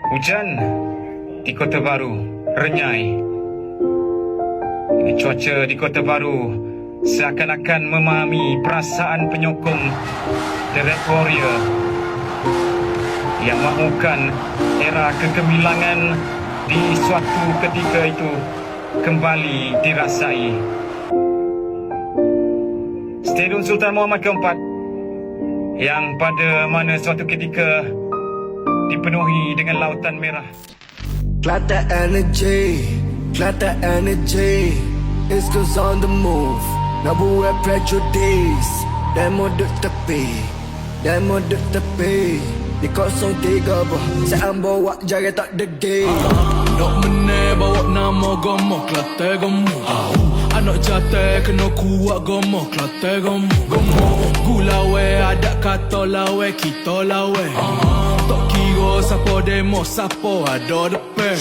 Hujan di Kota Baru renyai. Cuaca di Kota Baru seakan-akan memahami perasaan penyokong The Red Warrior yang mahukan era kegemilangan di suatu ketika itu kembali dirasai. Stadium Sultan Muhammad keempat yang pada mana suatu ketika dipenuhi dengan lautan merah. Kelantan energy, East Coast on the move. Nak buat prejudice, demo duk tepi. Di 03 bah, saya bawa jari tak degil. Nak meneh bawa nama gomoh Kelantan gomoh. Anak jatuh kena kuat gomoh Kelantan gomoh. Gula we adat kata lawe kita lawe. Tak kira siapa demo siapa ada depan.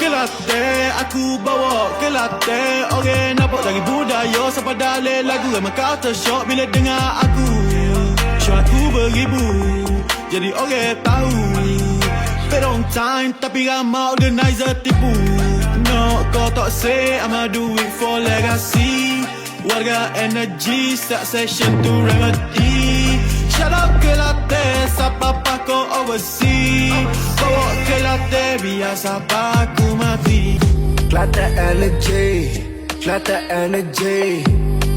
Kelantan aku bawa Kelantan. Orang nampak dari budaya sampai dalil lagu emang kata syok bila dengar aku. Syok aku beribu jadi orang tahu. But on time tapi ramai organizer tipu. No kau tak say I'ma do it for legacy. Warga energy start session to remedy. Shout out Kelantan siapa kau overseas. Bawa Kelantan biar siapa aku mati. Kelantan energy,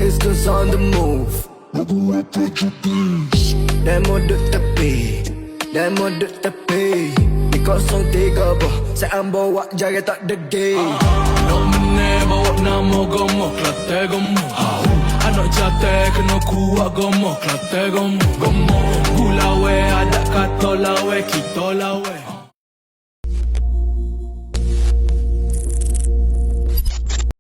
East Coast on the move. Nak buat prejudice, demo duk tepi. Di 03 bah, saya bawa jari tak degil. Nak meneh bawa nama gomoh Kelantan gomoh. Anak jatuh kena kuat gomoh Kelantan gomoh. Gula we adat kata lawe kita lawe.